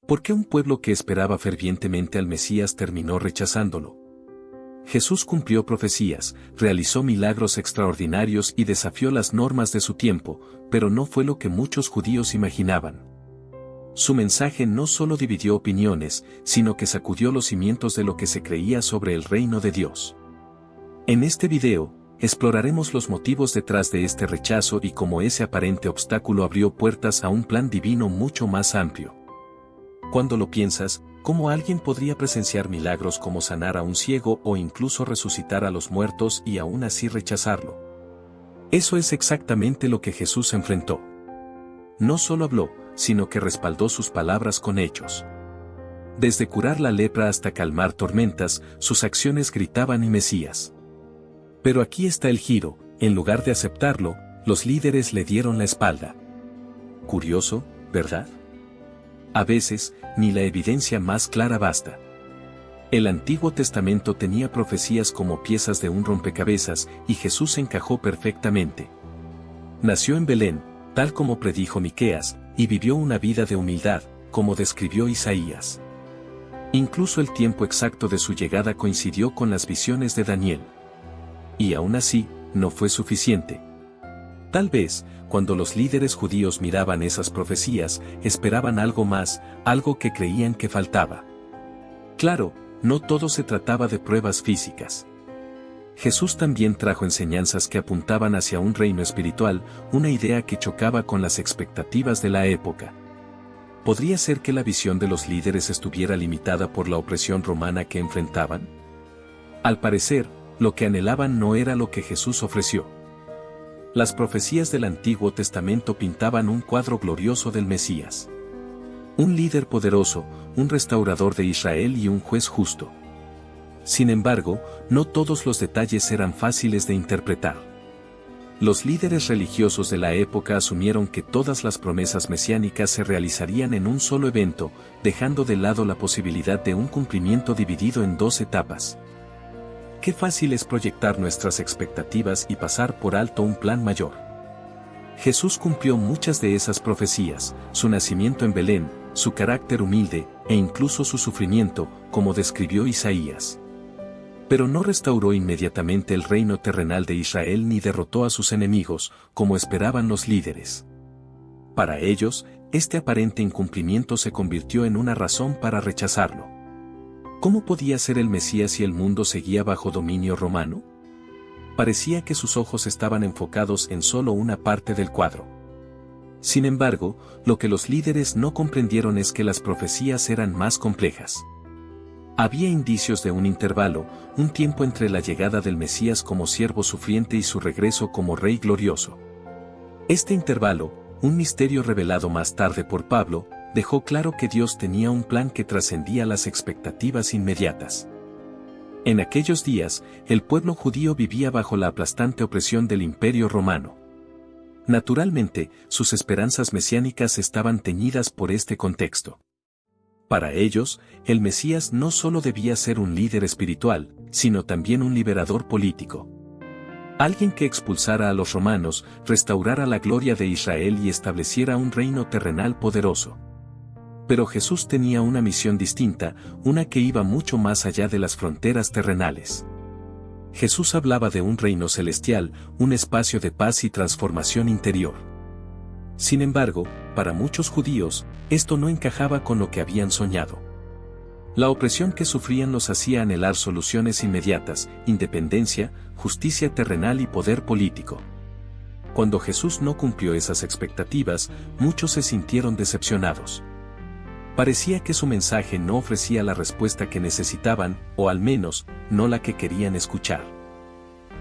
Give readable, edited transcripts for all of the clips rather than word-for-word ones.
¿Por qué un pueblo que esperaba fervientemente al Mesías terminó rechazándolo? Jesús cumplió profecías, realizó milagros extraordinarios y desafió las normas de su tiempo, pero no fue lo que muchos judíos imaginaban. Su mensaje no solo dividió opiniones, sino que sacudió los cimientos de lo que se creía sobre el reino de Dios. En este video, exploraremos los motivos detrás de este rechazo y cómo ese aparente obstáculo abrió puertas a un plan divino mucho más amplio. Cuando lo piensas, ¿cómo alguien podría presenciar milagros como sanar a un ciego o incluso resucitar a los muertos y aún así rechazarlo? Eso es exactamente lo que Jesús enfrentó. No solo habló, sino que respaldó sus palabras con hechos. Desde curar la lepra hasta calmar tormentas, sus acciones gritaban y Mesías. Pero aquí está el giro: en lugar de aceptarlo, los líderes le dieron la espalda. Curioso, ¿verdad? A veces, ni la evidencia más clara basta. El Antiguo Testamento tenía profecías como piezas de un rompecabezas, y Jesús encajó perfectamente. Nació en Belén, tal como predijo Miqueas, y vivió una vida de humildad, como describió Isaías. Incluso el tiempo exacto de su llegada coincidió con las visiones de Daniel. Y aún así, no fue suficiente. Tal vez, cuando los líderes judíos miraban esas profecías, esperaban algo más, algo que creían que faltaba. Claro, no todo se trataba de pruebas físicas. Jesús también trajo enseñanzas que apuntaban hacia un reino espiritual, una idea que chocaba con las expectativas de la época. ¿Podría ser que la visión de los líderes estuviera limitada por la opresión romana que enfrentaban? Al parecer, lo que anhelaban no era lo que Jesús ofreció. Las profecías del Antiguo Testamento pintaban un cuadro glorioso del Mesías. Un líder poderoso, un restaurador de Israel y un juez justo. Sin embargo, no todos los detalles eran fáciles de interpretar. Los líderes religiosos de la época asumieron que todas las promesas mesiánicas se realizarían en un solo evento, dejando de lado la posibilidad de un cumplimiento dividido en dos etapas. Qué fácil es proyectar nuestras expectativas y pasar por alto un plan mayor. Jesús cumplió muchas de esas profecías: su nacimiento en Belén, su carácter humilde, e incluso su sufrimiento, como describió Isaías. Pero no restauró inmediatamente el reino terrenal de Israel ni derrotó a sus enemigos, como esperaban los líderes. Para ellos, este aparente incumplimiento se convirtió en una razón para rechazarlo. ¿Cómo podía ser el Mesías si el mundo seguía bajo dominio romano? Parecía que sus ojos estaban enfocados en solo una parte del cuadro. Sin embargo, lo que los líderes no comprendieron es que las profecías eran más complejas. Había indicios de un intervalo, un tiempo entre la llegada del Mesías como siervo sufriente y su regreso como rey glorioso. Este intervalo, un misterio revelado más tarde por Pablo, dejó claro que Dios tenía un plan que trascendía las expectativas inmediatas. En aquellos días, el pueblo judío vivía bajo la aplastante opresión del Imperio Romano. Naturalmente, sus esperanzas mesiánicas estaban teñidas por este contexto. Para ellos, el Mesías no solo debía ser un líder espiritual, sino también un liberador político. Alguien que expulsara a los romanos, restaurara la gloria de Israel y estableciera un reino terrenal poderoso. Pero Jesús tenía una misión distinta, una que iba mucho más allá de las fronteras terrenales. Jesús hablaba de un reino celestial, un espacio de paz y transformación interior. Sin embargo, para muchos judíos, esto no encajaba con lo que habían soñado. La opresión que sufrían los hacía anhelar soluciones inmediatas: independencia, justicia terrenal y poder político. Cuando Jesús no cumplió esas expectativas, muchos se sintieron decepcionados. Parecía que su mensaje no ofrecía la respuesta que necesitaban, o al menos, no la que querían escuchar.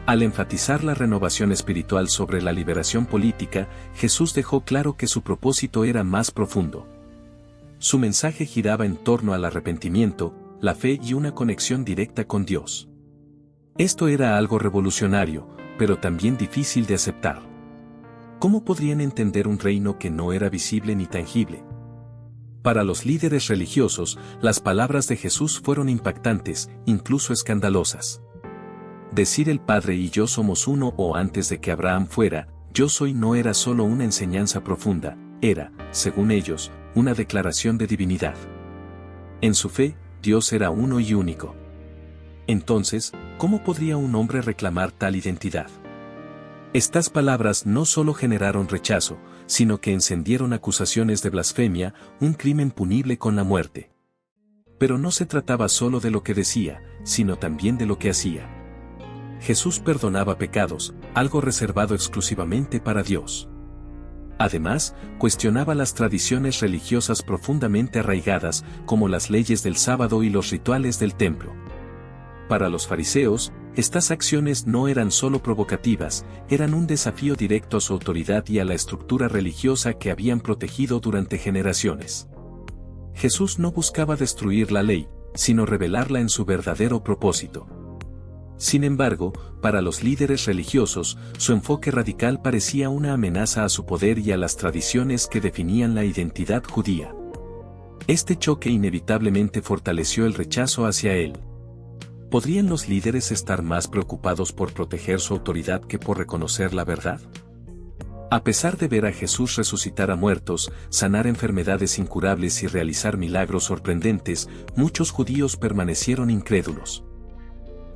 Al enfatizar la renovación espiritual sobre la liberación política, Jesús dejó claro que su propósito era más profundo. Su mensaje giraba en torno al arrepentimiento, la fe y una conexión directa con Dios. Esto era algo revolucionario, pero también difícil de aceptar. ¿Cómo podrían entender un reino que no era visible ni tangible? Para los líderes religiosos, las palabras de Jesús fueron impactantes, incluso escandalosas. Decir el Padre y yo somos uno, o antes de que Abraham fuera, yo soy, no era solo una enseñanza profunda, era, según ellos, una declaración de divinidad. En su fe, Dios era uno y único. Entonces, ¿cómo podría un hombre reclamar tal identidad? Estas palabras no solo generaron rechazo, sino que encendieron acusaciones de blasfemia, un crimen punible con la muerte. Pero no se trataba solo de lo que decía, sino también de lo que hacía. Jesús perdonaba pecados, algo reservado exclusivamente para Dios. Además, cuestionaba las tradiciones religiosas profundamente arraigadas, como las leyes del sábado y los rituales del templo. Para los fariseos, estas acciones no eran solo provocativas, eran un desafío directo a su autoridad y a la estructura religiosa que habían protegido durante generaciones. Jesús no buscaba destruir la ley, sino revelarla en su verdadero propósito. Sin embargo, para los líderes religiosos, su enfoque radical parecía una amenaza a su poder y a las tradiciones que definían la identidad judía. Este choque inevitablemente fortaleció el rechazo hacia él. ¿Podrían los líderes estar más preocupados por proteger su autoridad que por reconocer la verdad? A pesar de ver a Jesús resucitar a muertos, sanar enfermedades incurables y realizar milagros sorprendentes, muchos judíos permanecieron incrédulos.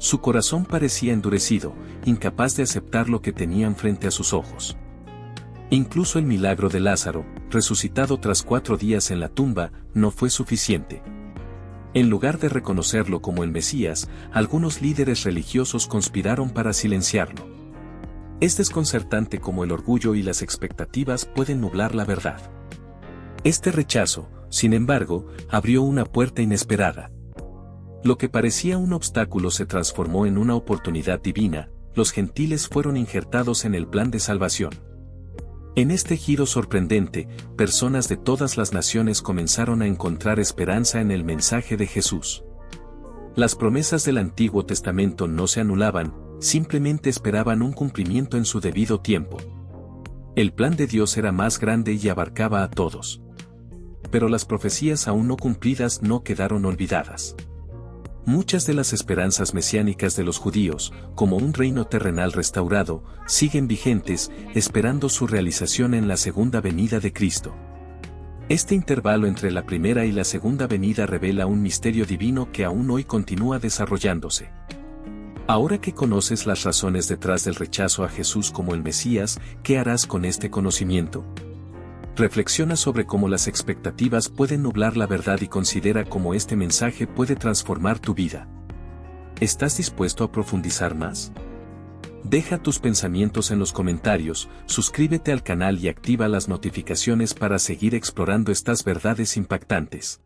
Su corazón parecía endurecido, incapaz de aceptar lo que tenían frente a sus ojos. Incluso el milagro de Lázaro, resucitado tras 4 días en la tumba, no fue suficiente. En lugar de reconocerlo como el Mesías, algunos líderes religiosos conspiraron para silenciarlo. Es desconcertante cómo el orgullo y las expectativas pueden nublar la verdad. Este rechazo, sin embargo, abrió una puerta inesperada. Lo que parecía un obstáculo se transformó en una oportunidad divina, los gentiles fueron injertados en el plan de salvación. En este giro sorprendente, personas de todas las naciones comenzaron a encontrar esperanza en el mensaje de Jesús. Las promesas del Antiguo Testamento no se anulaban, simplemente esperaban un cumplimiento en su debido tiempo. El plan de Dios era más grande y abarcaba a todos. Pero las profecías aún no cumplidas no quedaron olvidadas. Muchas de las esperanzas mesiánicas de los judíos, como un reino terrenal restaurado, siguen vigentes, esperando su realización en la segunda venida de Cristo. Este intervalo entre la primera y la segunda venida revela un misterio divino que aún hoy continúa desarrollándose. Ahora que conoces las razones detrás del rechazo a Jesús como el Mesías, ¿qué harás con este conocimiento? Reflexiona sobre cómo las expectativas pueden nublar la verdad y considera cómo este mensaje puede transformar tu vida. ¿Estás dispuesto a profundizar más? Deja tus pensamientos en los comentarios, suscríbete al canal y activa las notificaciones para seguir explorando estas verdades impactantes.